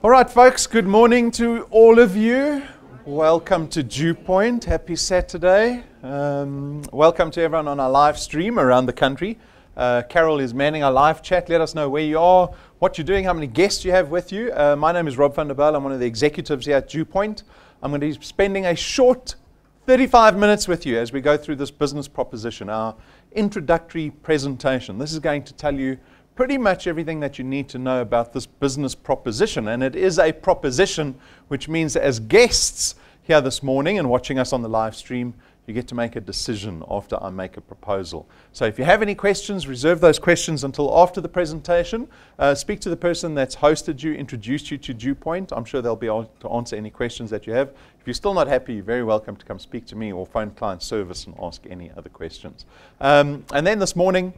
All right, folks, good morning to all of you. Welcome to DuePoint. Happy Saturday. Welcome to everyone on our live stream around the country. Carol is manning our live chat. Let us know where you are, what you're doing, how many guests you have with you. My name is Rob van der Bijl. I'm one of the executives here at DuePoint. I'm going to be spending a short 35 minutes with you as we go through this business proposition, our introductory presentation. This is going to tell you pretty much everything that you need to know about this business proposition. And it is a proposition, which means that as guests here this morning and watching us on the live stream, you get to make a decision after I make a proposal. So if you have any questions, reserve those questions until after the presentation. Speak to the person that's hosted you, introduced you to DuePoint. I'm sure they'll be able to answer any questions that you have. If you're still not happy, you're very welcome to come speak to me or phone client service and ask any other questions. And then this morning,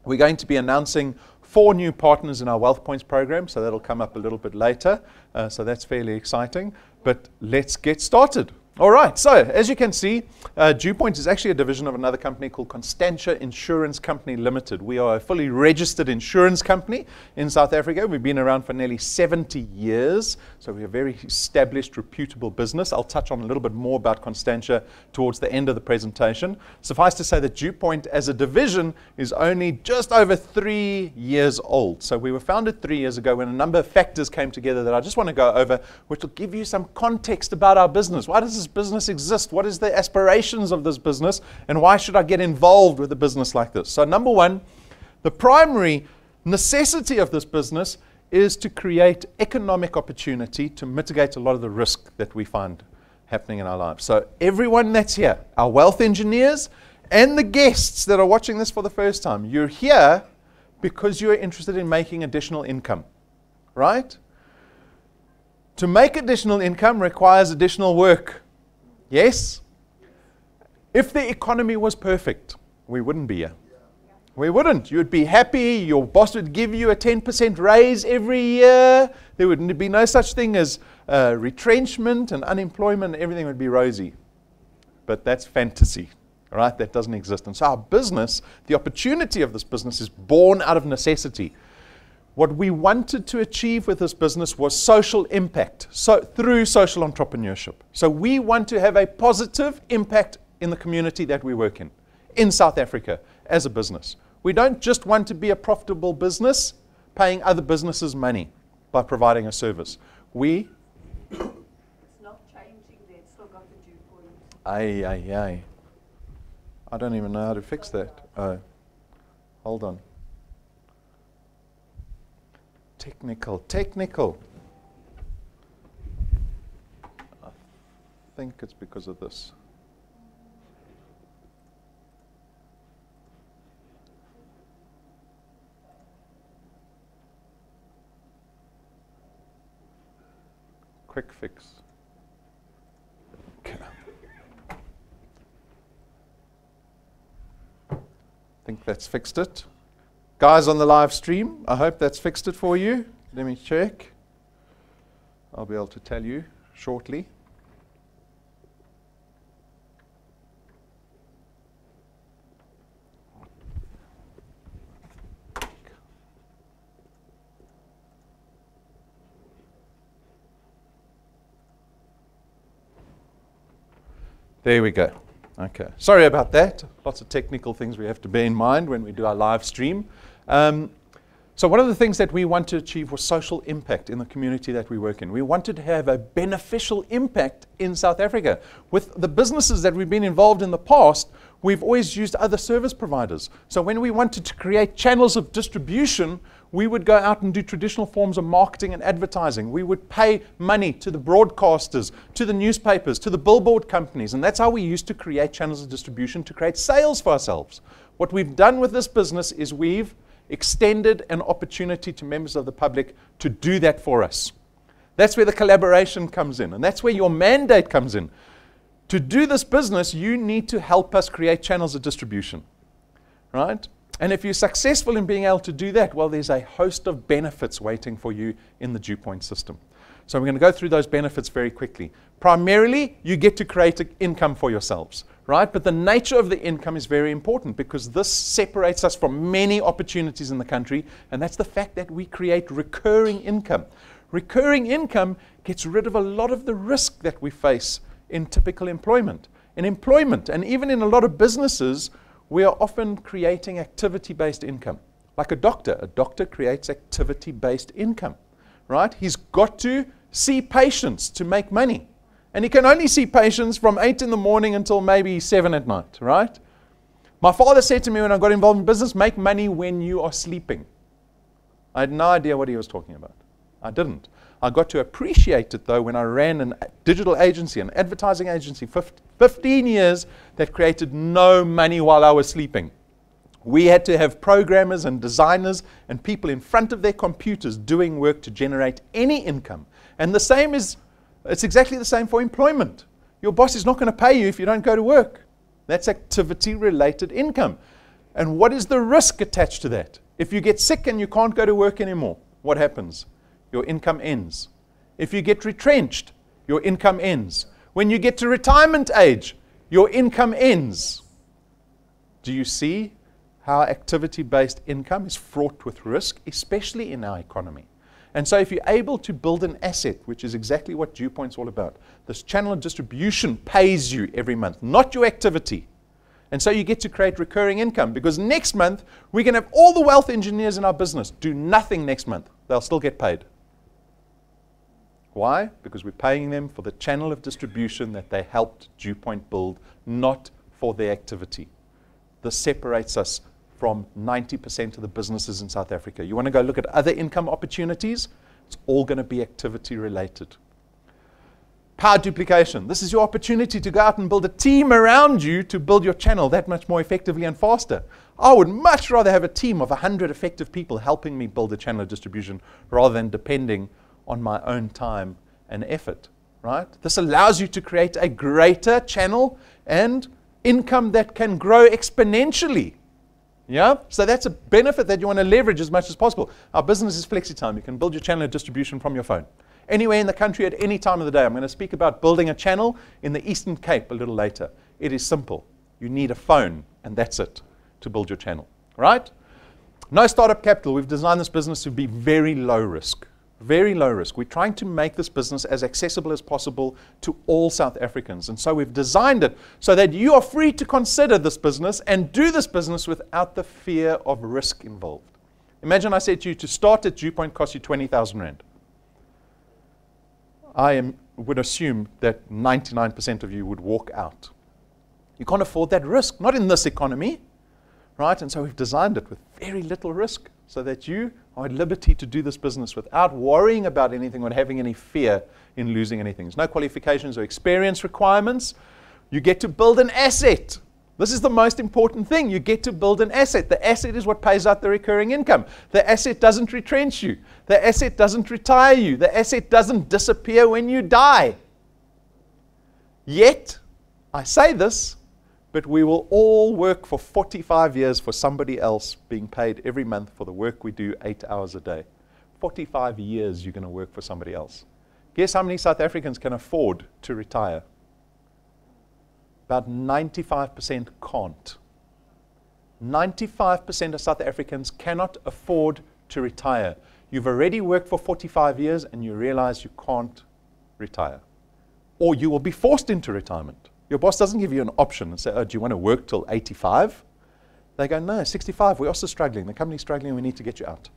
we're going to be announcing 4 new partners in our Wealth Points program, so that'll come up a little bit later. So that's fairly exciting. But let's get started. All right, so as you can see, DuePoint is actually a division of another company called Constantia Insurance Company Limited. We are a fully registered insurance company in South Africa. We've been around for nearly 70 years, so we're a very established, reputable business. I'll touch on a little bit more about Constantia towards the end of the presentation. Suffice to say that DuePoint as a division is only just over 3 years old. So we were founded 3 years ago when a number of factors came together that I just want to go over, which will give you some context about our business. Why does this business exist? What is the aspirations of this business? And why should I get involved with a business like this? So number one, the primary necessity of this business is to create economic opportunity to mitigate a lot of the risk that we find happening in our lives. So everyone that's here, our wealth engineers and the guests that are watching this for the first time, you're here because you're interested in making additional income, right? To make additional income requires additional work. Yes? If the economy was perfect, we wouldn't be here. We wouldn't. You'd be happy. Your boss would give you a 10% raise every year. There would be no such thing as retrenchment and unemployment. Everything would be rosy. But that's fantasy, right? That doesn't exist. And so our business, the opportunity of this business is born out of necessity. What we wanted to achieve with this business was social impact, so through social entrepreneurship. So we want to have a positive impact in the community that we work in South Africa as a business. We don't just want to be a profitable business paying other businesses money by providing a service. It's not changing there, it's still got the DuePoint. Aye. I don't even know how to fix that. Hold on. Technical. I think it's because of this. Quick fix. Okay. I think that's fixed it. Guys on the live stream, I hope that's fixed it for you. Let me check. I'll be able to tell you shortly. There we go. Okay. Sorry about that. Lots of technical things we have to bear in mind when we do our live stream. So one of the things that we want to achieve was social impact in the community that we work in. We wanted to have a beneficial impact in South Africa. With the businesses that we've been involved in the past, we've always used other service providers. So when we wanted to create channels of distribution, we would go out and do traditional forms of marketing and advertising. We would pay money to the broadcasters, to the newspapers, to the billboard companies. And that's how we used to create channels of distribution to create sales for ourselves. What we've done with this business is we've extended an opportunity to members of the public to do that for us. That's where the collaboration comes in. And that's where your mandate comes in. To do this business, you need to help us create channels of distribution, right? And if you're successful in being able to do that, well, there's a host of benefits waiting for you in the DuePoint system. So we're going to go through those benefits very quickly. Primarily, you get to create an income for yourselves, right? But the nature of the income is very important because this separates us from many opportunities in the country, and that's the fact that we create recurring income. Recurring income gets rid of a lot of the risk that we face in typical employment. In employment, and even in a lot of businesses, we are often creating activity-based income. Like a doctor creates activity-based income, right? He's got to see patients to make money. And he can only see patients from 8 in the morning until maybe 7 at night, right? My father said to me when I got involved in business, make money when you are sleeping. I had no idea what he was talking about. I didn't. I got to appreciate it, though, when I ran a digital agency, an advertising agency, 15 years that created no money while I was sleeping. We had to have programmers and designers and people in front of their computers doing work to generate any income. And it's exactly the same for employment. Your boss is not going to pay you if you don't go to work. That's activity-related income. And what is the risk attached to that? If you get sick and you can't go to work anymore, what happens? Your income ends. If you get retrenched, your income ends. When you get to retirement age, your income ends. Do you see how activity-based income is fraught with risk, especially in our economy? And so if you're able to build an asset, which is exactly what DuePoint's all about, this channel of distribution pays you every month, not your activity. And so you get to create recurring income, because next month we can have all the wealth engineers in our business do nothing next month. They'll still get paid. Why? Because we're paying them for the channel of distribution that they helped DuePoint build, not for their activity. This separates us from 90% of the businesses in South Africa. You want to go look at other income opportunities? It's all going to be activity related. Power duplication. This is your opportunity to go out and build a team around you to build your channel that much more effectively and faster. I would much rather have a team of 100 effective people helping me build a channel of distribution rather than depending on my own time and effort, right? This allows you to create a greater channel and income that can grow exponentially. Yeah? So that's a benefit that you want to leverage as much as possible. Our business is flexi-time. You can build your channel of distribution from your phone. Anywhere in the country at any time of the day. I'm going to speak about building a channel in the Eastern Cape a little later. It is simple. You need a phone, and that's it, to build your channel. Right? No startup capital. We've designed this business to be very low risk. Very low risk. We're trying to make this business as accessible as possible to all South Africans. And so we've designed it so that you are free to consider this business and do this business without the fear of risk involved. Imagine I said to you, to start at DuePoint costs you 20,000 Rand. Would assume that 99% of you would walk out. You can't afford that risk, not in this economy. Right? And so we've designed it with very little risk so that you are at liberty to do this business without worrying about anything or having any fear in losing anything. There's no qualifications or experience requirements. You get to build an asset. This is the most important thing. You get to build an asset. The asset is what pays out the recurring income. The asset doesn't retrench you. The asset doesn't retire you. The asset doesn't disappear when you die. Yet, I say this, but we will all work for 45 years for somebody else being paid every month for the work we do 8 hours a day. 45 years you're going to work for somebody else. Guess how many South Africans can afford to retire? About 95% can't. 95% of South Africans cannot afford to retire. You've already worked for 45 years and you realize you can't retire. Or you will be forced into retirement. Your boss doesn't give you an option and say, oh, do you want to work till 85? They go, no, 65, we're also struggling. The company's struggling, we need to get you out.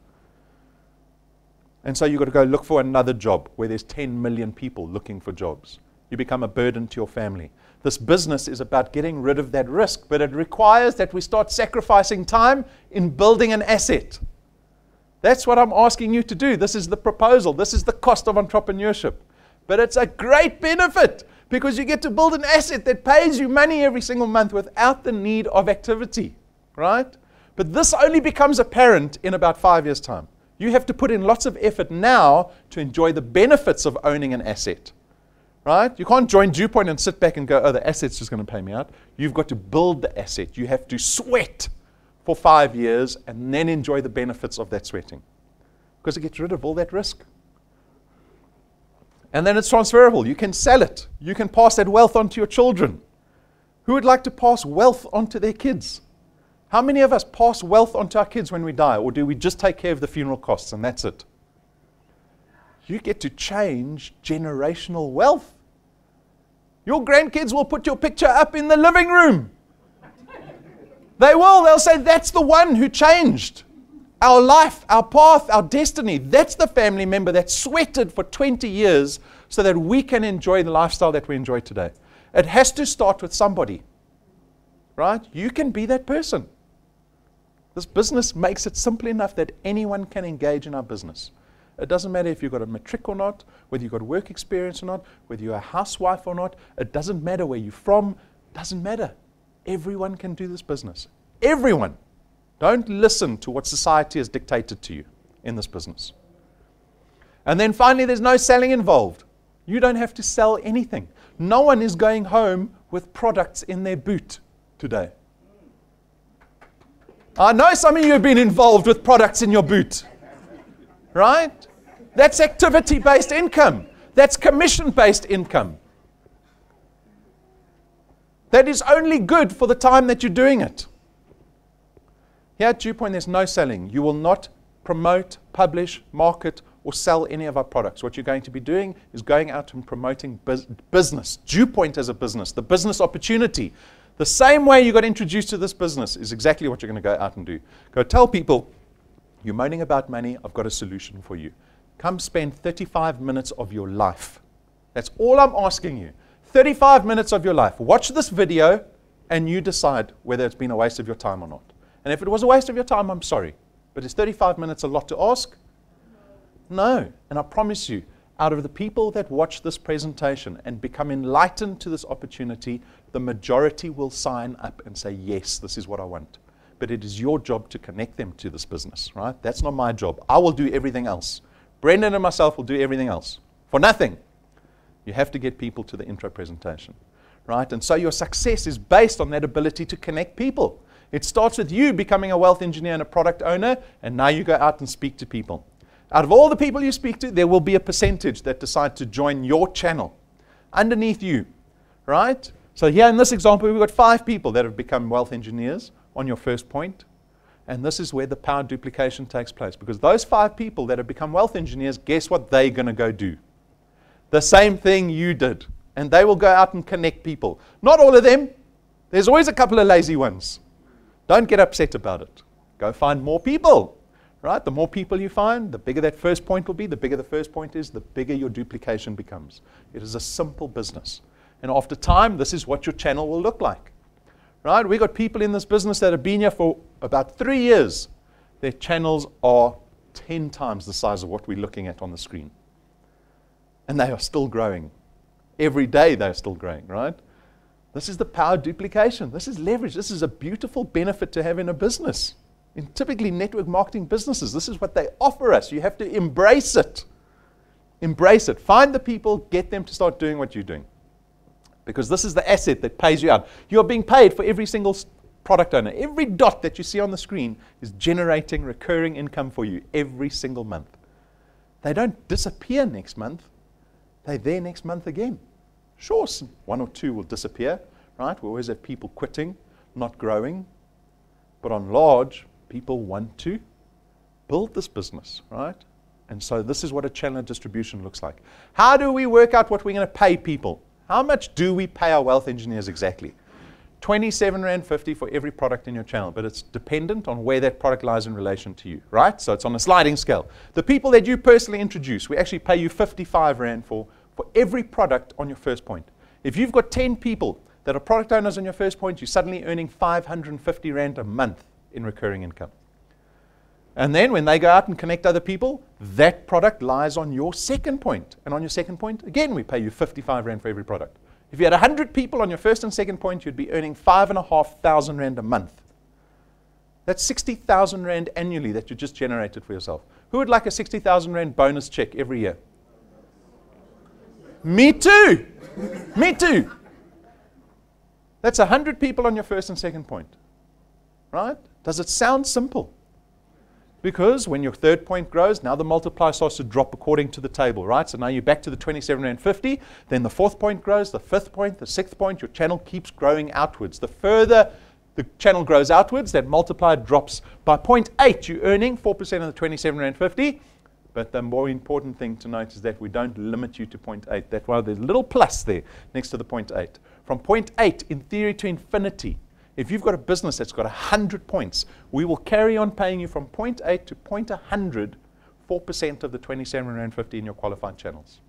And so you've got to go look for another job where there's 10 million people looking for jobs. You become a burden to your family. This business is about getting rid of that risk, but it requires that we start sacrificing time in building an asset. That's what I'm asking you to do. This is the proposal. This is the cost of entrepreneurship. But it's a great benefit, because you get to build an asset that pays you money every single month without the need of activity, right? But this only becomes apparent in about 5 years' time. You have to put in lots of effort now to enjoy the benefits of owning an asset, right? You can't join DuePoint and sit back and go, oh, the asset's just going to pay me out. You've got to build the asset. You have to sweat for 5 years and then enjoy the benefits of that sweating, because it gets rid of all that risk. And then it's transferable. You can sell it. You can pass that wealth on to your children. Who would like to pass wealth on to their kids? How many of us pass wealth on to our kids when we die? Or do we just take care of the funeral costs and that's it? You get to change generational wealth. Your grandkids will put your picture up in the living room. They will. They'll say, that's the one who changed our life, our path, our destiny. That's the family member that sweated for 20 years so that we can enjoy the lifestyle that we enjoy today. It has to start with somebody, right? You can be that person. This business makes it simple enough that anyone can engage in our business. It doesn't matter if you've got a matric or not, whether you've got work experience or not, whether you're a housewife or not. It doesn't matter where you're from. It doesn't matter. Everyone can do this business. Everyone. Don't listen to what society has dictated to you in this business. And then finally, there's no selling involved. You don't have to sell anything. No one is going home with products in their boot today. I know some of you have been involved with products in your boot. Right? That's activity-based income. That's commission-based income. That is only good for the time that you're doing it. Here at DuePoint, there's no selling. You will not promote, publish, market, or sell any of our products. What you're going to be doing is going out and promoting business. DuePoint as a business, the business opportunity. The same way you got introduced to this business is exactly what you're going to go out and do. Go tell people, you're moaning about money, I've got a solution for you. Come spend 35 minutes of your life. That's all I'm asking you. 35 minutes of your life. Watch this video and you decide whether it's been a waste of your time or not. And if it was a waste of your time, I'm sorry. But is 35 minutes a lot to ask? No. And I promise you, out of the people that watch this presentation and become enlightened to this opportunity, the majority will sign up and say, yes, this is what I want. But it is your job to connect them to this business, right? That's not my job. I will do everything else. Brendan and myself will do everything else for nothing. You have to get people to the intro presentation, right? And so your success is based on that ability to connect people. It starts with you becoming a wealth engineer and a product owner, and now you go out and speak to people. Out of all the people you speak to, there will be a percentage that decide to join your channel underneath you, right? So here in this example, we've got 5 people that have become wealth engineers on your first point. And this is where the power duplication takes place. Because those 5 people that have become wealth engineers, guess what they're going to go do? The same thing you did. And they will go out and connect people. Not all of them. There's always a couple of lazy ones. Don't get upset about it. Go find more people. Right? The more people you find, the bigger that first point will be. The bigger the first point is, the bigger your duplication becomes. It is a simple business. And after time, this is what your channel will look like. Right? We've got people in this business that have been here for about 3 years. Their channels are 10 times the size of what we're looking at on the screen. And they are still growing. Every day they're still growing, right? This is the power of duplication. This is leverage. This is a beautiful benefit to have in a business. In typically network marketing businesses, this is what they offer us. You have to embrace it. Embrace it. Find the people, get them to start doing what you're doing. Because this is the asset that pays you out. You are being paid for every single product owner. Every dot that you see on the screen is generating recurring income for you every single month. They don't disappear next month. They're there next month again. Sure, 1 or 2 will disappear, right? We always have people quitting, not growing. But on large, people want to build this business, right? And so this is what a channel of distribution looks like. How do we work out what we're going to pay people? How much do we pay our wealth engineers exactly? 27 Rand 50 for every product in your channel, but it's dependent on where that product lies in relation to you, right? So it's on a sliding scale. The people that you personally introduce, we actually pay you 55 Rand for every product on your first point. If you've got 10 people that are product owners on your first point, you're suddenly earning 550 Rand a month in recurring income. And then when they go out and connect other people, that product lies on your second point. And on your second point, again, we pay you 55 Rand for every product. If you had 100 people on your first and second point, you'd be earning 5,500 Rand a month. That's 60,000 Rand annually that you just generated for yourself. Who would like a 60,000 Rand bonus check every year? Me too. Me too. That's 100 people on your first and second point. Right? Does it sound simple? Because when your third point grows, now the multiplier starts to drop according to the table, right? So now you're back to the 27 Rand 50. Then the fourth point grows, the fifth point, the sixth point. Your channel keeps growing outwards. The further the channel grows outwards, that multiplier drops. By 0.8, you're earning 4% of the 27 Rand 50. But the more important thing to note is that we don't limit you to 0.8. That's why there's a little plus there next to the 0.8. From 0.8 in theory to infinity, if you've got a business that's got 100 points, we will carry on paying you from 0.8 to 0.100, 4% of the 27 Rand 50 in your qualified channels.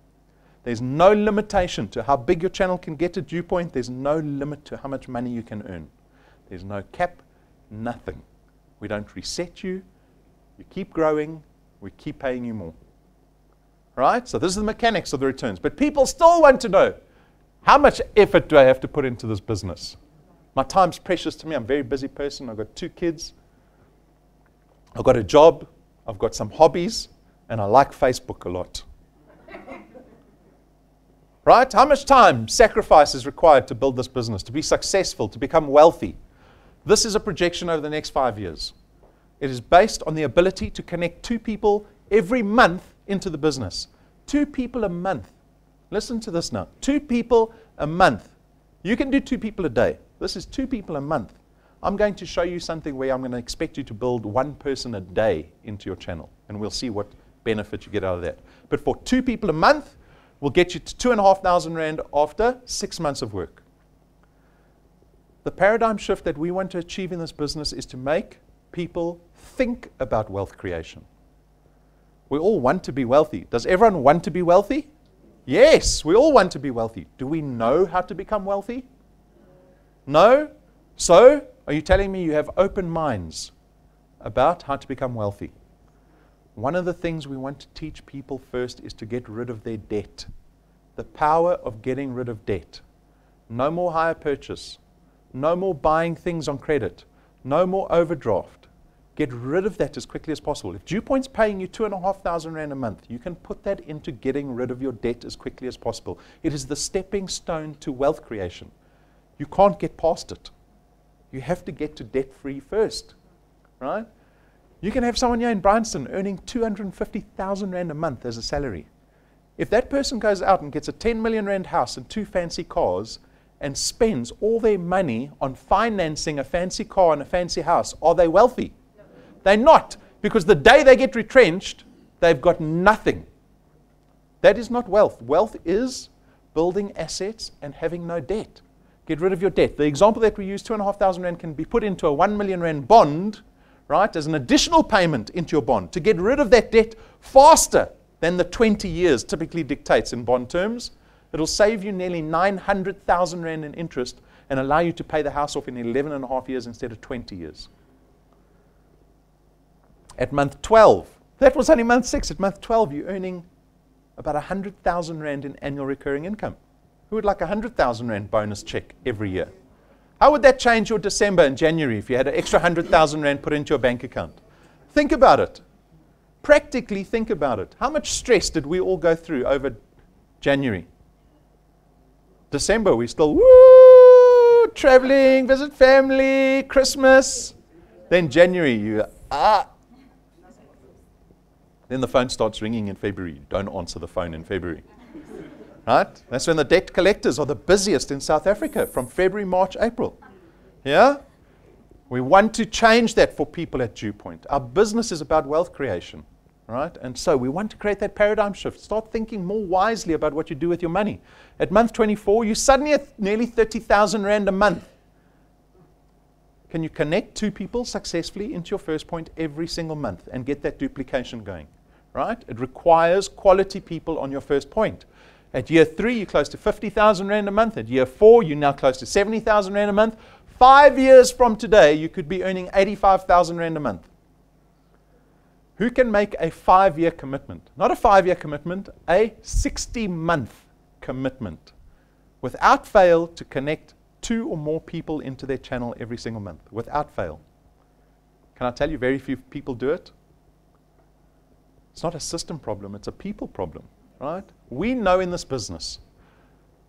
There's no limitation to how big your channel can get at DuePoint. There's no limit to how much money you can earn. There's no cap, nothing. We don't reset you. You keep growing. We keep paying you more. Right? So this is the mechanics of the returns. But people still want to know, how much effort do I have to put into this business? My time's precious to me. I'm a very busy person. I've got 2 kids. I've got a job. I've got some hobbies. And I like Facebook a lot. Right? How much time, sacrifice is required to build this business, to be successful, to become wealthy? This is a projection over the next 5 years. It is based on the ability to connect 2 people every month into the business. 2 people a month. Listen to this now. 2 people a month. You can do 2 people a day. This is 2 people a month. I'm going to show you something where I'm going to expect you to build 1 person a day into your channel. And we'll see what benefit you get out of that. But for 2 people a month, we'll get you to 2,500 Rand after 6 months of work. The paradigm shift that we want to achieve in this business is to make people think about wealth creation. We all want to be wealthy. Does everyone want to be wealthy? Yes, we all want to be wealthy. Do we know how to become wealthy? No? So, are you telling me you have open minds about how to become wealthy? One of the things we want to teach people first is to get rid of their debt. The power of getting rid of debt. No more hire purchase. No more buying things on credit. No more overdraft. Get rid of that as quickly as possible. If DuePoint's paying you 2,500 Rand a month, you can put that into getting rid of your debt as quickly as possible. It is the stepping stone to wealth creation. You can't get past it. You have to get to debt-free first, right? You can have someone here in Bryanston earning 250,000 Rand a month as a salary. If that person goes out and gets a 10 million Rand house and 2 fancy cars and spends all their money on financing a fancy car and a fancy house, are they wealthy? No. They're not, because the day they get retrenched, they've got nothing. That is not wealth. Wealth is building assets and having no debt. Get rid of your debt. The example that we use, 2,500 Rand can be put into a 1 million Rand bond, right, as an additional payment into your bond to get rid of that debt faster than the 20 years typically dictates in bond terms. It'll save you nearly 900,000 Rand in interest and allow you to pay the house off in 11 and a half years instead of 20 years. At month 12, that was only month 6. At month 12, you're earning about 100,000 Rand in annual recurring income. Who would like a 100,000 Rand bonus check every year? How would that change your December and January if you had an extra 100,000 Rand put into your bank account? Think about it. Practically think about it. How much stress did we all go through over January? December, we still, woo, traveling, visit family, Christmas. Then January, you, Then the phone starts ringing in February. You don't answer the phone in February. Right? That's when the debt collectors are the busiest in South Africa, from February, March, April. Yeah? We want to change that for people at DuePoint. Our business is about wealth creation. Right? And so we want to create that paradigm shift. Start thinking more wisely about what you do with your money. At month 24, you're suddenly at nearly 30,000 Rand a month. Can you connect 2 people successfully into your first point every single month and get that duplication going? Right? It requires quality people on your first point. At year 3, you're close to 50,000 Rand a month. At year 4, you're now close to 70,000 Rand a month. 5 years from today, you could be earning 85,000 Rand a month. Who can make a 5-year commitment? Not a 5-year commitment, a 60-month commitment. Without fail, to connect 2 or more people into their channel every single month. Without fail. Can I tell you, very few people do it? It's not a system problem, it's a people problem. Right? We know in this business,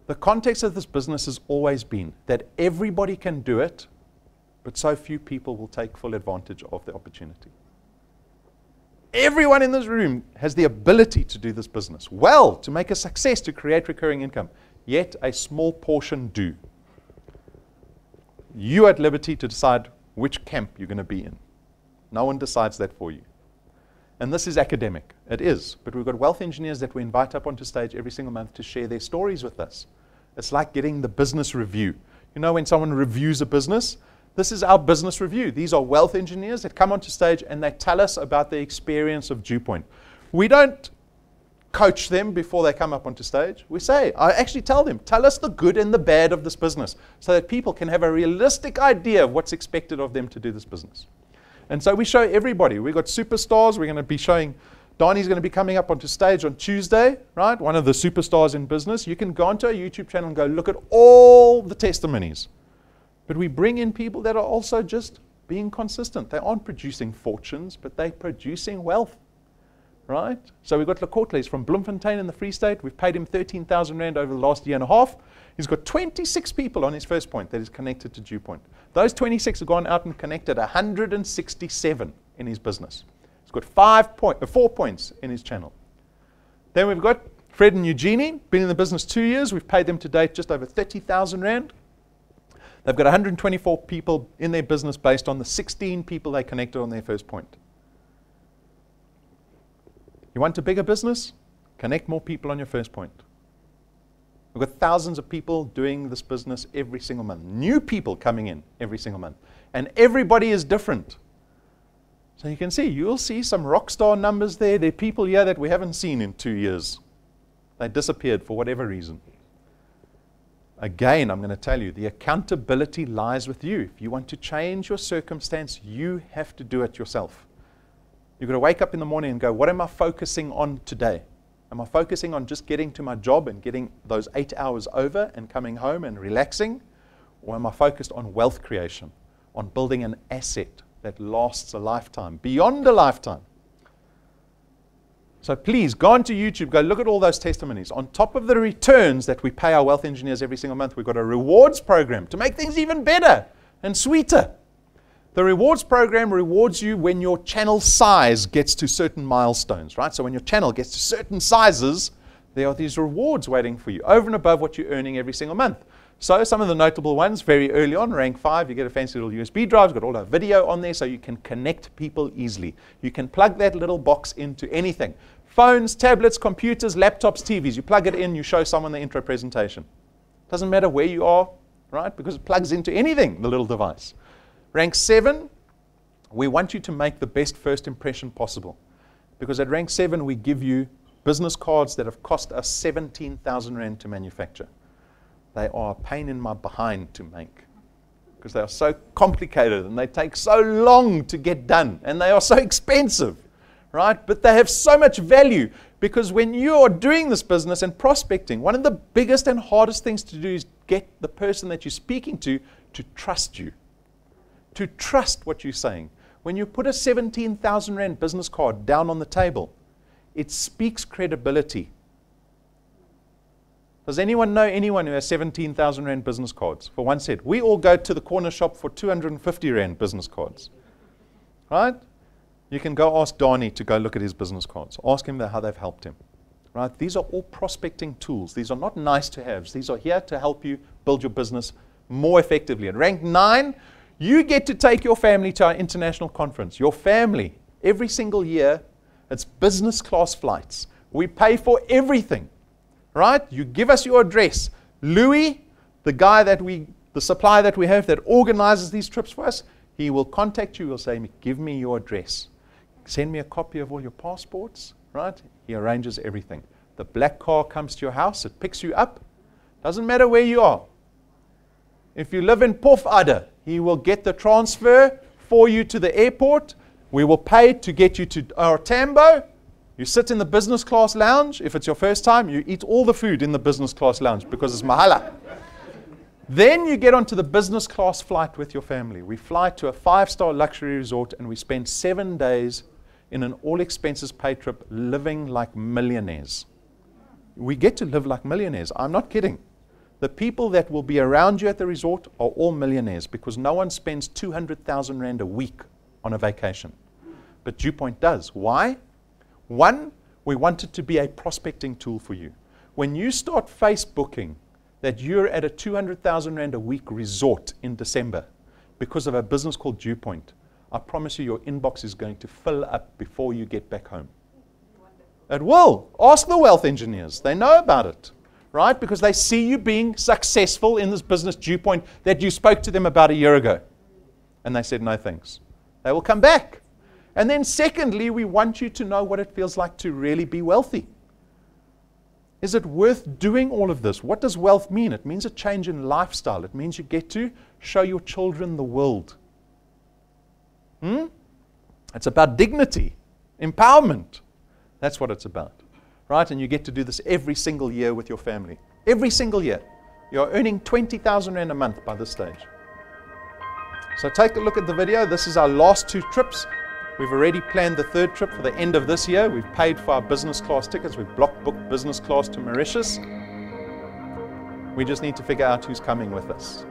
the context of this business has always been that everybody can do it, but so few people will take full advantage of the opportunity. Everyone in this room has the ability to do this business well, to make a success, to create recurring income, yet a small portion do. You're at liberty to decide which camp you're going to be in. No one decides that for you. And this is academic. It is. But we've got wealth engineers that we invite up onto stage every single month to share their stories with us. It's like getting the business review. You know when someone reviews a business? This is our business review. These are wealth engineers that come onto stage and they tell us about the experience of DuePoint. We don't coach them before they come up onto stage. I actually tell them, tell us the good and the bad of this business so that people can have a realistic idea of what's expected of them to do this business. And so we show everybody. We've got superstars. We're going to be showing, Donnie's going to be coming up onto stage on Tuesday, right? One of the superstars in business. You can go onto our YouTube channel and go look at all the testimonies. But we bring in people that are also just being consistent. They aren't producing fortunes, but they're producing wealth, right? So we've got Lecourtles from Bloemfontein in the Free State. We've paid him 13,000 Rand over the last year and a half. He's got 26 people on his first point that is connected to DuePoint. Those 26 have gone out and connected 167 in his business. He's got 4 points in his channel. Then we've got Fred and Eugenie, been in the business 2 years. We've paid them to date just over 30,000 Rand. They've got 124 people in their business based on the 16 people they connected on their first point. You want a bigger business? Connect more people on your first point. We've got thousands of people doing this business every single month. New people coming in every single month. And everybody is different. So you can see, you'll see some rock star numbers there. There are people here that we haven't seen in 2 years. They disappeared for whatever reason. Again, I'm going to tell you, the accountability lies with you. If you want to change your circumstance, you have to do it yourself. You've got to wake up in the morning and go, what am I focusing on today? Am I focusing on just getting to my job and getting those 8 hours over and coming home and relaxing? Or am I focused on wealth creation, on building an asset that lasts a lifetime, beyond a lifetime? So please, go onto YouTube, go look at all those testimonies. On top of the returns that we pay our wealth engineers every single month, we've got a rewards program to make things even better and sweeter. The rewards program rewards you when your channel size gets to certain milestones, right? So when your channel gets to certain sizes, there are these rewards waiting for you, over and above what you're earning every single month. So some of the notable ones, very early on, rank 5, you get a fancy little USB drive, it's got all our video on there so you can connect people easily. You can plug that little box into anything. Phones, tablets, computers, laptops, TVs. You plug it in, you show someone the intro presentation. Doesn't matter where you are, right? Because it plugs into anything, the little device. Rank 7, we want you to make the best first impression possible. Because at rank 7, we give you business cards that have cost us 17,000 Rand to manufacture. They are a pain in my behind to make because they are so complicated and they take so long to get done and they are so expensive, right? But they have so much value because when you are doing this business and prospecting, one of the biggest and hardest things to do is get the person that you're speaking to trust you, to trust what you're saying. When you put a 17,000 Rand business card down on the table, it speaks credibility. Does anyone know anyone who has 17,000 Rand business cards? For one set. We all go to the corner shop for 250 Rand business cards. Right? You can go ask Donnie to go look at his business cards. Ask him how they've helped him. Right? These are all prospecting tools. These are not nice to haves. These are here to help you build your business more effectively. At rank 9, you get to take your family to our international conference. Your family, every single year, it's business class flights. We pay for everything. Right? You give us your address. Louis, the supplier that we have that organizes these trips for us, he will contact you. He'll say, give me your address. Send me a copy of all your passports. Right? He arranges everything. The black car comes to your house. It picks you up. Doesn't matter where you are. If you live in Pofadder, he will get the transfer for you to the airport. We will pay to get you to our Tambo. You sit in the business class lounge. If it's your first time, you eat all the food in the business class lounge because it's mahala. Then you get onto the business class flight with your family. We fly to a 5-star luxury resort and we spend 7 days in an all-expenses paid trip living like millionaires. We get to live like millionaires. I'm not kidding. The people that will be around you at the resort are all millionaires because no one spends 200,000 Rand a week on a vacation. But DuePoint does. Why? One, we want it to be a prospecting tool for you. When you start Facebooking that you're at a 200,000 Rand a week resort in December because of a business called DuePoint, I promise you your inbox is going to fill up before you get back home. It will. Ask the wealth engineers. They know about it, right? Because they see you being successful in this business, DuePoint, that you spoke to them about a year ago. And they said, no thanks. They will come back. And then secondly, we want you to know what it feels like to really be wealthy. Is it worth doing all of this? What does wealth mean? It means a change in lifestyle. It means you get to show your children the world. It's about dignity, empowerment. That's what it's about, right? And you get to do this every single year with your family. Every single year. You're earning 20,000 Rand a month by this stage. So take a look at the video. This is our last 2 trips. We've already planned the 3rd trip for the end of this year. We've paid for our business class tickets. We've block booked business class to Mauritius. We just need to figure out who's coming with us.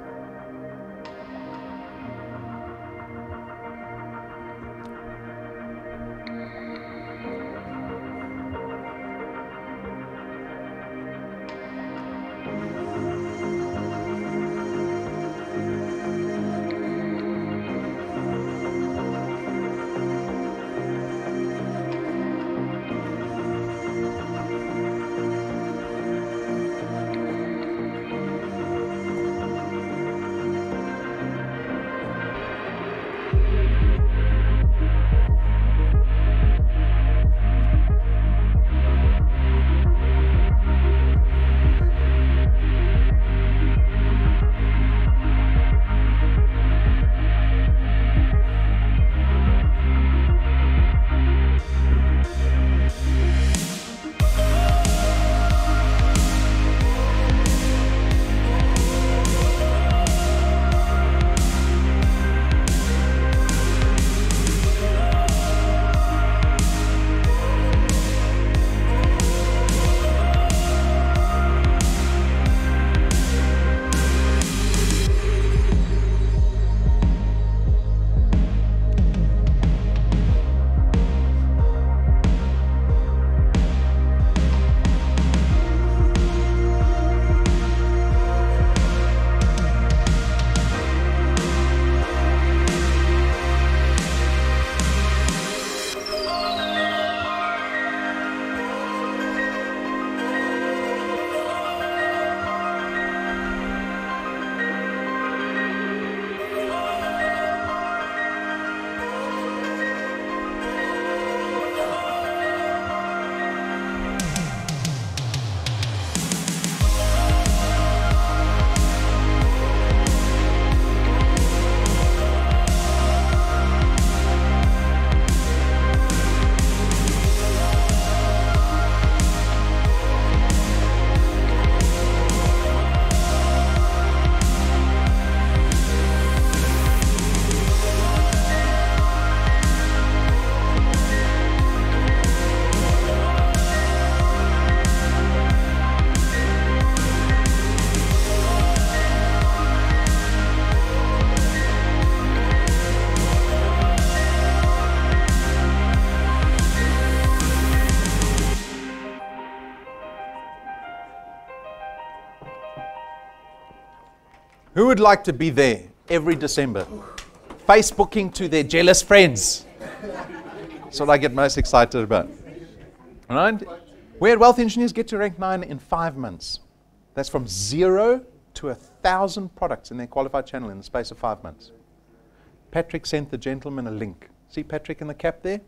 Who would like to be there every December? Facebooking to their jealous friends. That's what I get most excited about. All right? We at Wealth Engineers get to rank 9 in 5 months. That's from 0 to 1,000 products in their qualified channel in the space of 5 months. Patrick sent the gentleman a link. See Patrick in the cap there?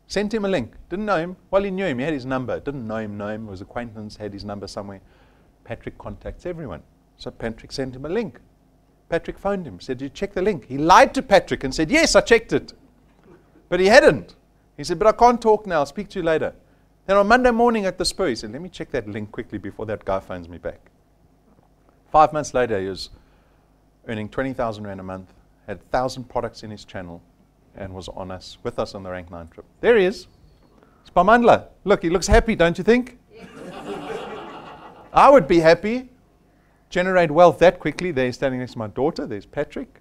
Sent him a link. Didn't know him. Well, he knew him. He had his number. Didn't know him. Was acquaintance, had his number somewhere. Patrick contacts everyone. So Patrick sent him a link. Patrick phoned him, said, did you check the link? He lied to Patrick and said, yes, I checked it. But he hadn't. He said, but I can't talk now. I'll speak to you later. Then on Monday morning at the Spur, he said, let me check that link quickly before that guy phones me back. 5 months later, he was earning 20,000 Rand a month, had 1,000 products in his channel, and was with us on the Rank 9 trip. There he is. It's Pamandla. Look, he looks happy, don't you think? Yes. I would be happy. Generate wealth that quickly. There he's standing next to my daughter. There's Patrick.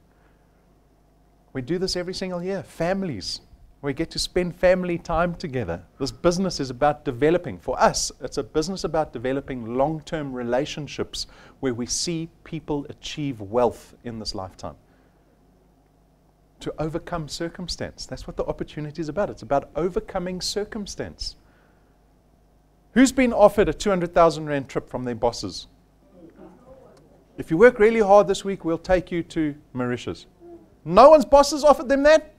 We do this every single year. Families. We get to spend family time together. This business is about developing. For us, it's a business about developing long-term relationships where we see people achieve wealth in this lifetime. to overcome circumstance. That's what the opportunity is about. It's about overcoming circumstance. Who's been offered a 200,000 rand trip from their bosses? If you work really hard this week, we'll take you to Mauritius. No one's bosses offered them that?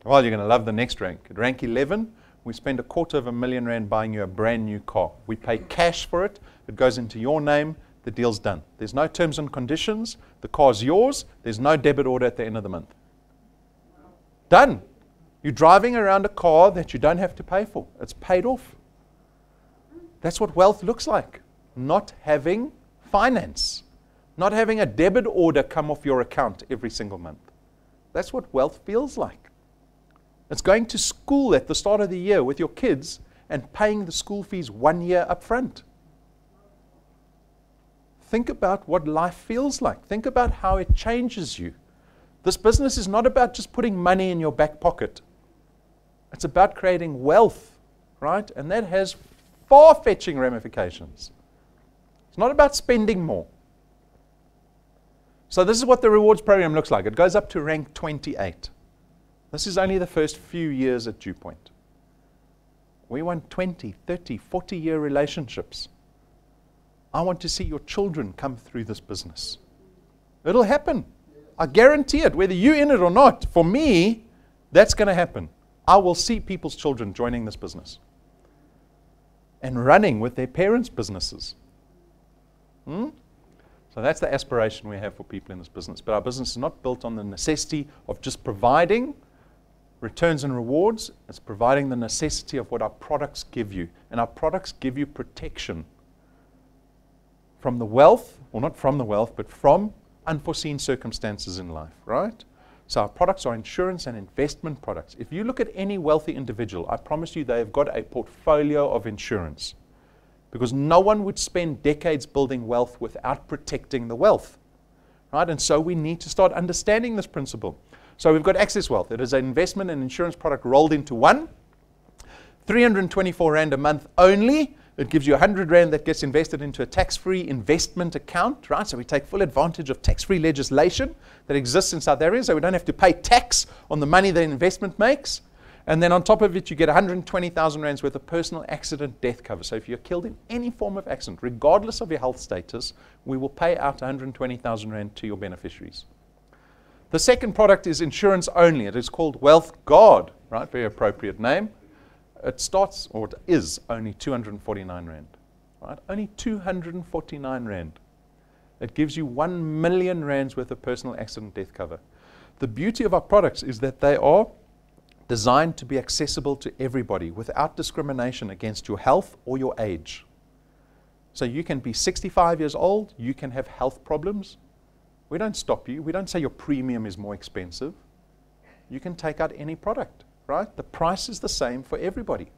Well, you're going to love the next rank. At rank 11, we spend R250,000 rand buying you a brand new car. We pay cash for it. It goes into your name. The deal's done. There's no terms and conditions. The car's yours. There's no debit order at the end of the month. Done. You're driving around a car that you don't have to pay for. It's paid off. That's what wealth looks like. Not having finance. Not having a debit order come off your account every single month. That's what wealth feels like. It's going to school at the start of the year with your kids and paying the school fees 1 year up front. Think about what life feels like. Think about how it changes you. This business is not about just putting money in your back pocket. It's about creating wealth, right? And that has far-fetching ramifications. It's not about spending more. So this is what the rewards program looks like. It goes up to rank 28. This is only the first few years at DuePoint. We want 20, 30, 40-year relationships. I want to see your children come through this business. It'll happen. I guarantee it, whether you're in it or not. For me, that's going to happen. I will see people's children joining this business and running with their parents' businesses. So that's the aspiration we have for people in this business. But our business is not built on the necessity of just providing returns and rewards. It's providing the necessity of what our products give you. And our products give you protection from the wealth, or not from the wealth, but from unforeseen circumstances in life, right? So our products are insurance and investment products. If you look at any wealthy individual, I promise you they have got a portfolio of insurance. Because no one would spend decades building wealth without protecting the wealth, right? And so we need to start understanding this principle. So we've got Access Wealth. It is an investment and insurance product rolled into one. 324 Rand a month only. It gives you 100 Rand that gets invested into a tax-free investment account, right? So we take full advantage of tax-free legislation that exists in South Africa, so we don't have to pay tax on the money the investment makes. And then on top of it, you get 120,000 Rands worth of personal accident death cover. So if you're killed in any form of accident, regardless of your health status, we will pay out 120,000 Rand to your beneficiaries. The second product is insurance only. It is called Wealth Guard, right? Very appropriate name. It starts, or it is, only 249 Rand, right? Only 249 Rand. It gives you 1 million Rands worth of personal accident death cover. The beauty of our products is that they are designed to be accessible to everybody without discrimination against your health or your age. So you can be 65 years old, you can have health problems. We don't stop you. We don't say your premium is more expensive. You can take out any product. Right? The price is the same for everybody.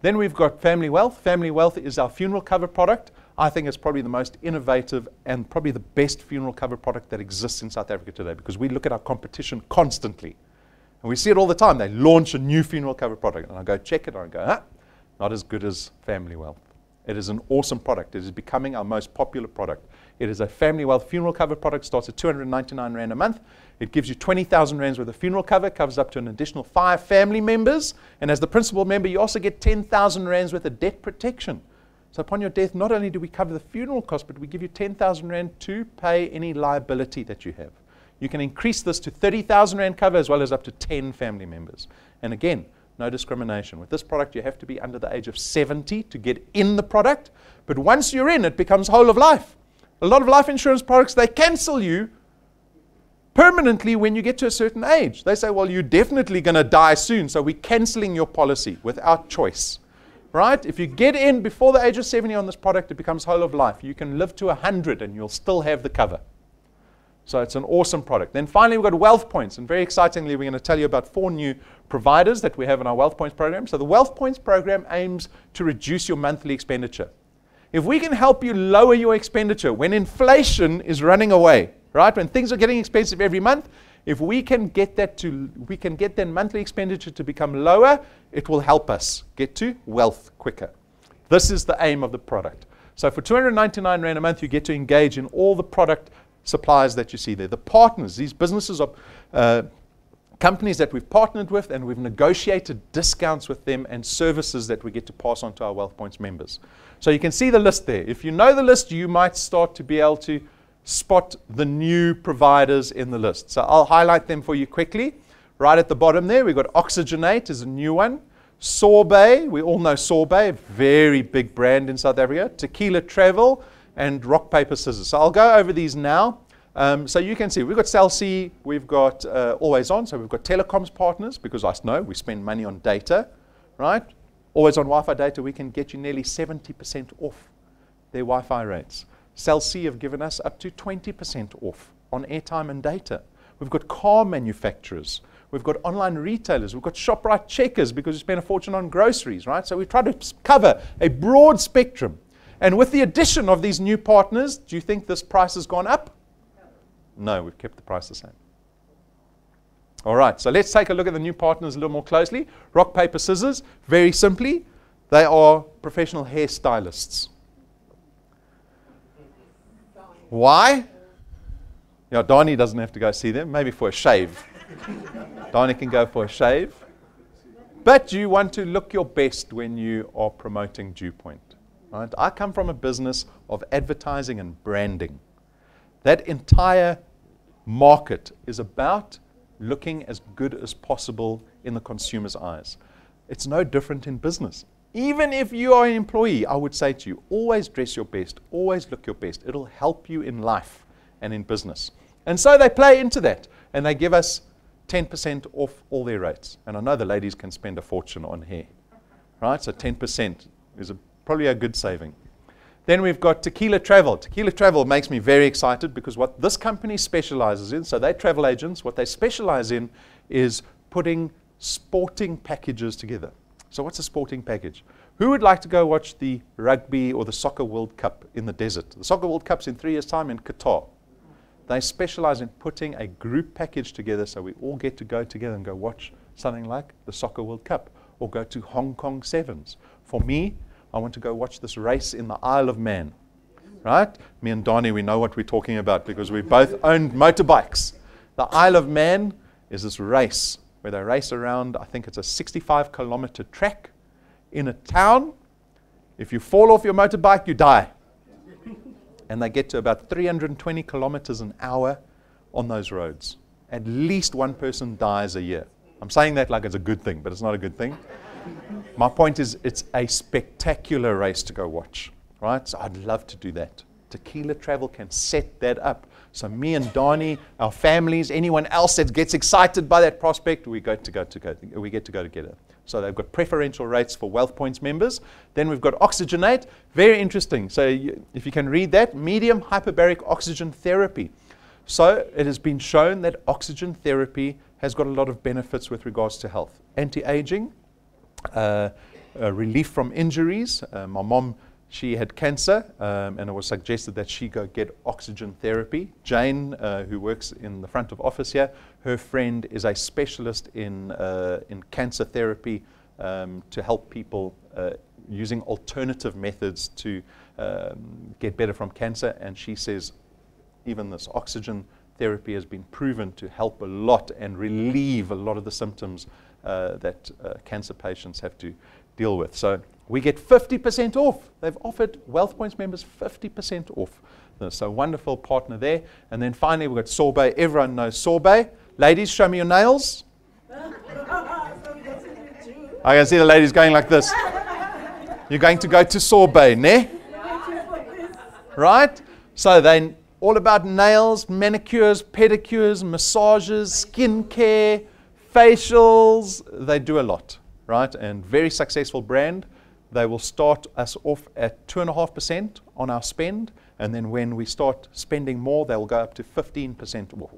Then we've got Family Wealth. Family Wealth is our funeral cover product. I think it's probably the most innovative and probably the best funeral cover product that exists in South Africa today, because we look at our competition constantly. And we see it all the time. They launch a new funeral cover product. And I go check it and I go, not as good as Family Wealth. It is an awesome product. It is becoming our most popular product. It is a Family Wealth funeral cover product. Starts at 299 Rand a month. It gives you 20,000 Rands worth of funeral cover, covers up to an additional 5 family members. And as the principal member, you also get 10,000 Rands worth of debt protection. So upon your death, not only do we cover the funeral cost, but we give you 10,000 Rand to pay any liability that you have. You can increase this to 30,000 Rand cover as well as up to 10 family members. And again, no discrimination. With this product, you have to be under the age of 70 to get in the product. But once you're in, it becomes whole of life. A lot of life insurance products, they cancel you permanently when you get to a certain age. They say, well, you're definitely going to die soon, so we're canceling your policy without choice. Right? If you get in before the age of 70 on this product, it becomes whole of life. You can live to 100 and you'll still have the cover. So it's an awesome product. Then finally, we've got Wealth Points. And very excitingly, we're going to tell you about 4 new providers that we have in our Wealth Points program. So the Wealth Points program aims to reduce your monthly expenditure. If we can help you lower your expenditure when inflation is running away, right? When things are getting expensive every month, if we can get that monthly expenditure to become lower, it will help us get to wealth quicker. This is the aim of the product. So for 299 Rand a month, you get to engage in all the product suppliers that you see there. The partners, these businesses are companies that we've partnered with, and we've negotiated discounts with them and services that we get to pass on to our Wealth Points members. So you can see the list there. If you know the list, you might start to be able to spot the new providers in the list. So I'll highlight them for you quickly. Right at the bottom there, we've got Oxygenate is a new one. Sorbet, we all know Sorbet, very big brand in South Africa. Tequila Travel and Rock, Paper, Scissors. So I'll go over these now. So you can see we've got Cell C, we've got Always On, so we've got telecoms partners, because I know we spend money on data, right? Always On Wi-Fi data, we can get you nearly 70% off their Wi-Fi rates. Cell C have given us up to 20% off on airtime and data. We've got car manufacturers. We've got online retailers. We've got ShopRite checkers, because we spend a fortune on groceries, right? So we try to cover a broad spectrum. And with the addition of these new partners, do you think this price has gone up? No, we've kept the price the same. All right, so let's take a look at the new partners a little more closely. Rock, Paper, Scissors, very simply, they are professional hairstylists. Why? Yeah, Donnie doesn't have to go see them, maybe for a shave. Donnie can go for a shave. But you want to look your best when you are promoting DuePoint. Right? I come from a business of advertising and branding. That entire market is about looking as good as possible in the consumer's eyes. It's no different in business. Even if you are an employee, I would say to you, always dress your best, always look your best. It'll help you in life and in business. And so they play into that, and they give us 10% off all their rates. And I know the ladies can spend a fortune on hair, right? So 10% is probably a good saving. Then we've got Tequila Travel. Tequila Travel makes me very excited, because what this company specializes in, so they're travel agents, what they specialize in is putting sporting packages together. So what's a sporting package? Who would like to go watch the rugby or the soccer World Cup in the desert? The soccer World Cup's in 3 years' time in Qatar. They specialize in putting a group package together, so we all get to go together and go watch something like the Soccer World Cup, or go to Hong Kong Sevens. For me, I want to go watch this race in the Isle of Man, right? Me and Donnie, we know what we're talking about, because we both owned motorbikes. The Isle of Man is this race where they race around, I think it's a 65-kilometer track in a town. If you fall off your motorbike, you die. And they get to about 320 kilometers an hour on those roads. At least one person dies a year. I'm saying that like it's a good thing, but it's not a good thing. My point is, it's a spectacular race to go watch, right? So I'd love to do that. Tequila Travel can set that up. So me and Donnie, our families, anyone else that gets excited by that prospect, we get to go together. So they've got preferential rates for Wealth Points members. Then we've got Oxygenate. Very interesting. So if you can read that, medium hyperbaric oxygen therapy. So it has been shown that oxygen therapy has got a lot of benefits with regards to health. Anti-aging, relief from injuries. My mom, she had cancer, and it was suggested that she go get oxygen therapy. Jane, who works in the front of office here, her friend is a specialist in cancer therapy to help people using alternative methods to get better from cancer. And she says even this oxygen therapy has been proven to help a lot and relieve a lot of the symptoms that cancer patients have to deal with. So we get 50% off. They've offered Wealth Points members 50% off. So wonderful partner there. And then finally, we've got Sorbet. Everyone knows Sorbet. Ladies, show me your nails. I can see the ladies going like this. You're going to go to Sorbet, ne? Right? So they're all about nails, manicures, pedicures, massages, skin care, facials. They do a lot, right? And very successful brand. They will start us off at 2.5% on our spend, and then when we start spending more, they will go up to 15% off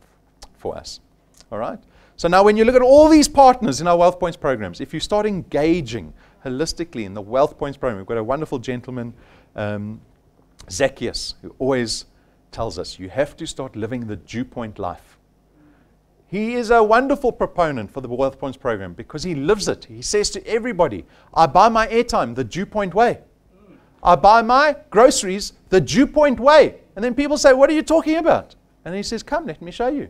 for us. All right? So now when you look at all these partners in our Wealth Points programs, if you start engaging holistically in the Wealth Points program, we've got a wonderful gentleman, Zacchaeus, who always tells us, you have to start living the DuePoint life. He is a wonderful proponent for the Wealth Points program because he lives it. He says to everybody, I buy my airtime the DuePoint way. I buy my groceries the DuePoint way. And then people say, what are you talking about? And he says, come, let me show you.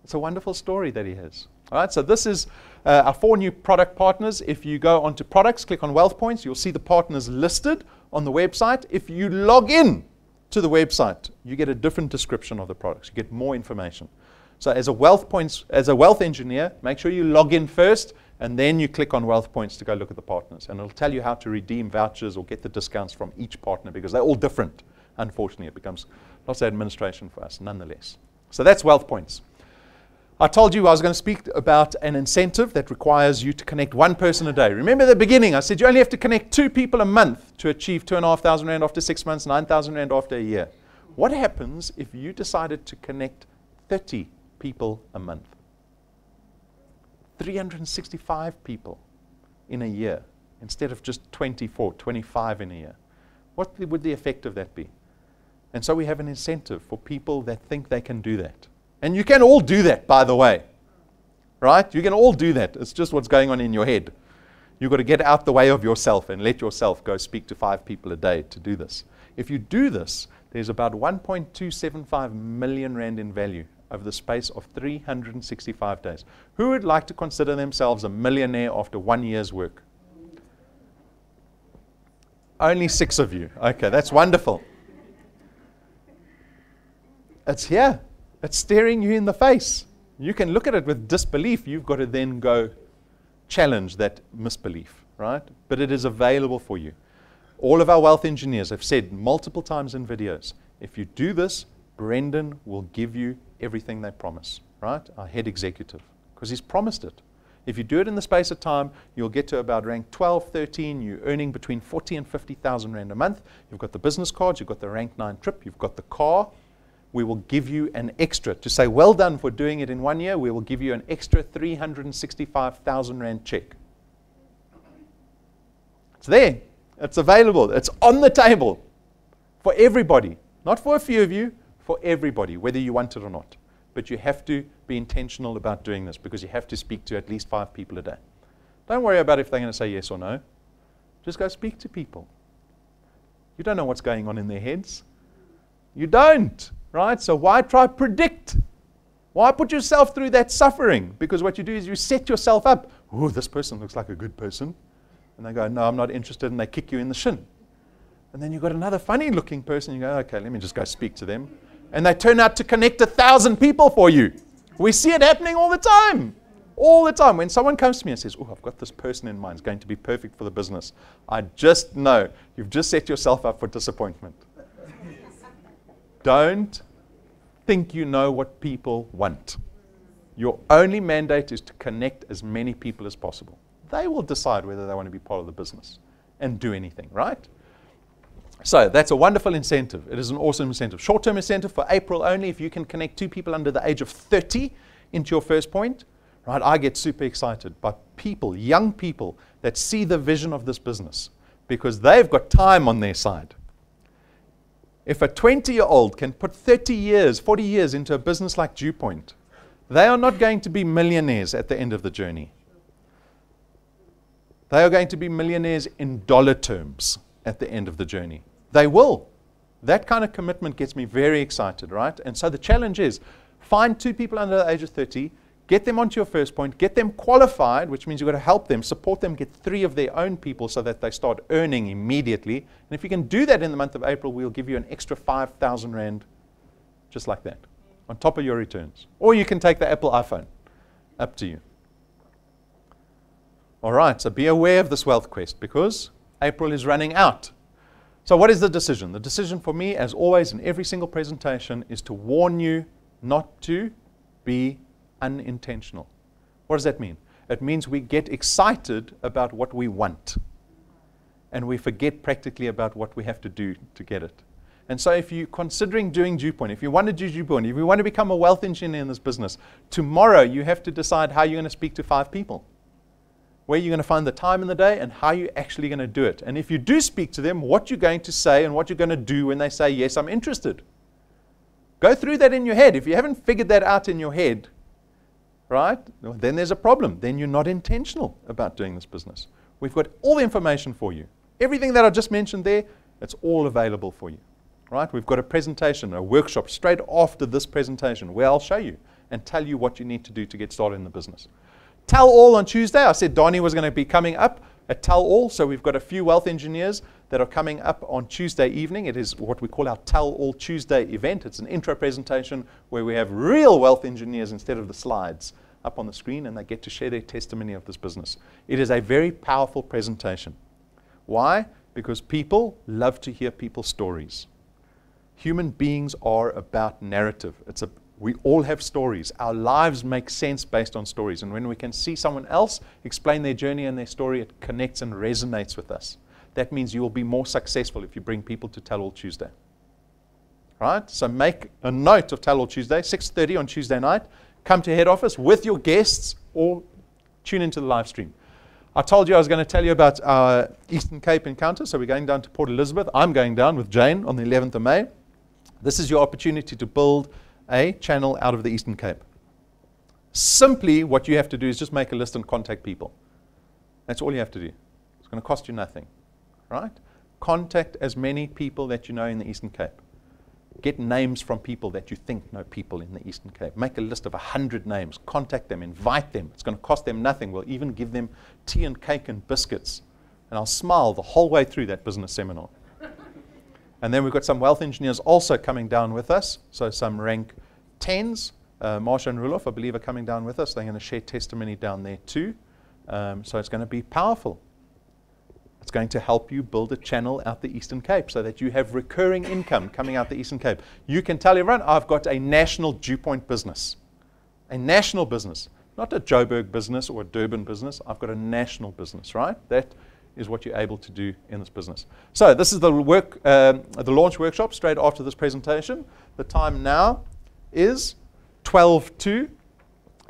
It's a wonderful story that he has. All right, so this is our 4 new product partners. If you go onto products, click on Wealth Points, you'll see the partners listed on the website. If you log in to the website, you get a different description of the products. You get more information. So as a wealth engineer, make sure you log in first, and then you click on Wealth Points to go look at the partners. And it'll tell you how to redeem vouchers or get the discounts from each partner, because they're all different. Unfortunately, it becomes lots of administration for us nonetheless. So that's Wealth Points. I told you I was going to speak about an incentive that requires you to connect 1 person a day. Remember the beginning, I said you only have to connect 2 people a month to achieve 2,500 Rand after 6 months, 9,000 Rand after a year. What happens if you decided to connect 30 people a month? 365 people in a year instead of just 24, 25 in a year. What would the effect of that be? And so we have an incentive for people that think they can do that. And you can all do that, by the way. Right? You can all do that. It's just what's going on in your head. You've got to get out the way of yourself and let yourself go speak to 5 people a day to do this. If you do this, there's about 1.275 million Rand in value over the space of 365 days. Who would like to consider themselves a millionaire after 1 year's work? Only 6 of you. Okay, that's wonderful. It's here. It's staring you in the face. You can look at it with disbelief. You've got to then go challenge that misbelief, right? But it is available for you. All of our wealth engineers have said multiple times in videos, if you do this, Brendan will give you everything they promise, right? Our head executive, because he's promised it. If you do it in the space of time, you'll get to about rank 12, 13. You're earning between 40 and 50,000 Rand a month. You've got the business cards. You've got the rank 9 trip. You've got the car. We will give you an extra, to say well done for doing it in 1 year, we will give you an extra 365,000 Rand check. It's there. It's available. It's on the table for everybody. Not for a few of you, for everybody, whether you want it or not. But you have to be intentional about doing this, because you have to speak to at least 5 people a day. Don't worry about if they're going to say yes or no. Just go speak to people. You don't know what's going on in their heads. You don't. Right? So why try predict? Why put yourself through that suffering? Because what you do is you set yourself up. Oh, this person looks like a good person. And they go, no, I'm not interested. And they kick you in the shin. And then you've got another funny looking person. You go, okay, let me just go speak to them. And they turn out to connect 1,000 people for you. We see it happening all the time. All the time. When someone comes to me and says, oh, I've got this person in mind. It's going to be perfect for the business. I just know you've just set yourself up for disappointment. Don't think you know what people want. Your only mandate is to connect as many people as possible. They will decide whether they want to be part of the business and do anything, right? So that's a wonderful incentive. It is an awesome incentive. Short-term incentive for April only. If you can connect 2 people under the age of 30 into your first point, right? I get super excited by people, young people that see the vision of this business, because they've got time on their side. If a 20-year-old can put 30 years, 40 years into a business like DuePoint, they are not going to be millionaires at the end of the journey. They are going to be millionaires in dollar terms at the end of the journey. They will. That kind of commitment gets me very excited, right? And so the challenge is, find 2 people under the age of 30, get them onto your first point, get them qualified, which means you've got to help them, support them, get 3 of their own people so that they start earning immediately. And if you can do that in the month of April, we'll give you an extra 5,000 Rand, just like that, on top of your returns. Or you can take the Apple iPhone. Up to you. All right, so be aware of this wealth quest, because April is running out. So what is the decision? The decision for me, as always in every single presentation, is to warn you not to be unintentional. What does that mean? It means we get excited about what we want, and we forget practically about what we have to do to get it. And so if you're considering doing DuePoint, if you want to do DuePoint, if you want to become a wealth engineer in this business, tomorrow you have to decide how you're going to speak to 5 people, where you're going to find the time in the day, and how you're actually going to do it. And if you do speak to them, what you're going to say and what you're going to do when they say, yes, I'm interested. Go through that in your head. If you haven't figured that out in your head, right, then there's a problem. Then you're not intentional about doing this business. We've got all the information for you. Everything that I just mentioned there, it's all available for you. right? We've got a presentation, a workshop straight after this presentation where I'll show you and tell you what you need to do to get started in the business. Tell All on Tuesday. I said Donnie was going to be coming up at Tell All, so we've got a few wealth engineers that are coming up on Tuesday evening. It is what we call our Tell All Tuesday event. It's an intro presentation where we have real wealth engineers instead of the slides up on the screen, and they get to share their testimony of this business. It is a very powerful presentation. Why? Because people love to hear people's stories. Human beings are about narrative. We all have stories. Our lives make sense based on stories. And when we can see someone else explain their journey and their story, it connects and resonates with us. That means you will be more successful if you bring people to Tell All Tuesday. Right? So make a note of Tell All Tuesday, 6:30 on Tuesday night. Come to head office with your guests or tune into the live stream. I told you I was going to tell you about our Eastern Cape encounter. So we're going down to Port Elizabeth. I'm going down with Jane on the 11th of May. This is your opportunity to build a channel out of the Eastern Cape. Simply, what you have to do is just make a list and contact people. That's all you have to do. It's going to cost you nothing, right? Contact as many people that you know in the Eastern Cape. Get names from people that you think know people in the Eastern Cape. Make a list of 100 names. Contact them. Invite them. It's going to cost them nothing. We'll even give them tea and cake and biscuits. And I'll smile the whole way through that business seminar. And then we've got some wealth engineers also coming down with us. So some rank 10s. Marsha and Rulof, I believe, are coming down with us. They're going to share testimony down there too. So it's going to be powerful. It's going to help you build a channel out the Eastern Cape so that you have recurring income coming out the Eastern Cape. You can tell everyone, I've got a national DuePoint business. A national business. Not a Joburg business or a Durban business. I've got a national business, right? That is what you're able to do in this business. So this is the launch workshop straight after this presentation. The time now is 12:02.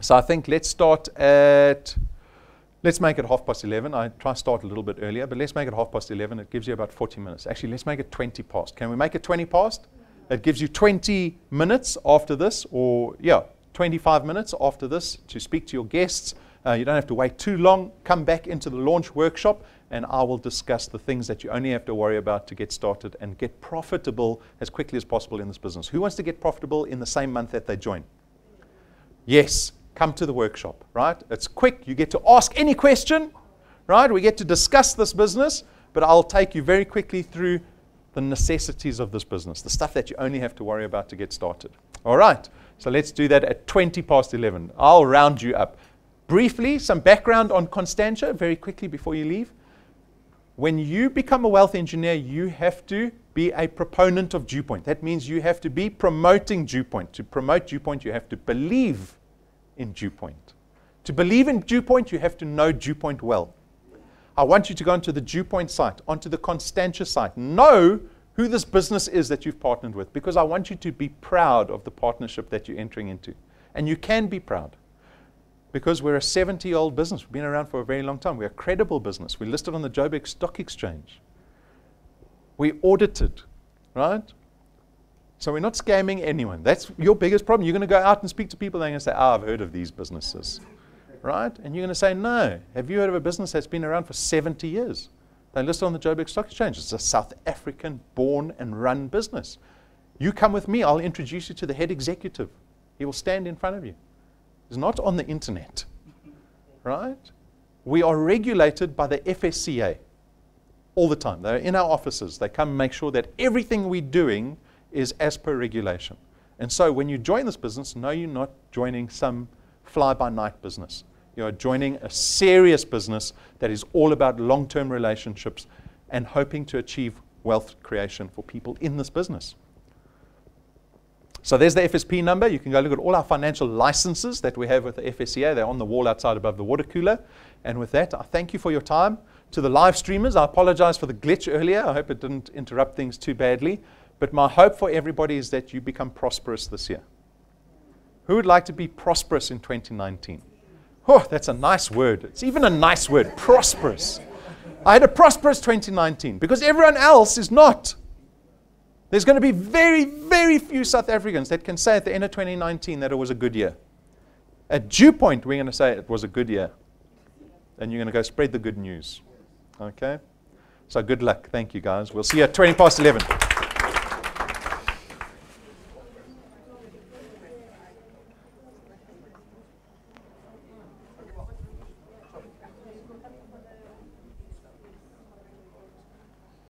So I think let's start at, let's make it 11:30. I try to start a little bit earlier, but let's make it 11:30. It gives you about 40 minutes. Actually, let's make it 20 past. Can we make it 20 past? It gives you 20 minutes after this, or 25 minutes after this to speak to your guests. You don't have to wait too long. Come back into the launch workshop, and I will discuss the things that you only have to worry about to get started and get profitable as quickly as possible in this business. Who wants to get profitable in the same month that they join? Yes, come to the workshop, right? It's quick. You get to ask any question, right? We get to discuss this business, but I'll take you very quickly through the necessities of this business, the stuff that you only have to worry about to get started. All right, so let's do that at 11:20. I'll round you up. Briefly, some background on Constantia very quickly before you leave. When you become a wealth engineer, you have to be a proponent of DuePoint. That means you have to be promoting DuePoint. To promote DuePoint, you have to believe in DuePoint. To believe in DuePoint, you have to know DuePoint well. I want you to go onto the DuePoint site, onto the Constantia site. Know who this business is that you've partnered with, because I want you to be proud of the partnership that you're entering into. And you can be proud. Because we're a 70-year-old business. We've been around for a very long time. We're a credible business. We're listed on the Joburg Stock Exchange. We're audited, right? So we're not scamming anyone. That's your biggest problem. You're going to go out and speak to people, and they're going to say, I've heard of these businesses, right? And you're going to say, no. Have you heard of a business that's been around for 70 years? They're listed on the Joburg Stock Exchange. It's a South African born and run business. You come with me. I'll introduce you to the head executive. He will stand in front of you. It's not on the internet, right? We are regulated by the FSCA all the time. They're in our offices. They come and make sure that everything we're doing is as per regulation. And so when you join this business, no, you're not joining some fly-by-night business. You are joining a serious business that is all about long-term relationships and hoping to achieve wealth creation for people in this business. So there's the FSP number. You can go look at all our financial licenses that we have with the FSCA. They're on the wall outside above the water cooler. And with that, I thank you for your time. To the live streamers, I apologize for the glitch earlier. I hope it didn't interrupt things too badly. But my hope for everybody is that you become prosperous this year. Who would like to be prosperous in 2019? Oh, that's a nice word. It's even a nice word, prosperous. I had a prosperous 2019 because everyone else is not. There's going to be very, very few South Africans that can say at the end of 2019 that it was a good year. At DuePoint, we're going to say it was a good year. And you're going to go spread the good news. Okay? So good luck. Thank you, guys. We'll see you at 11:20.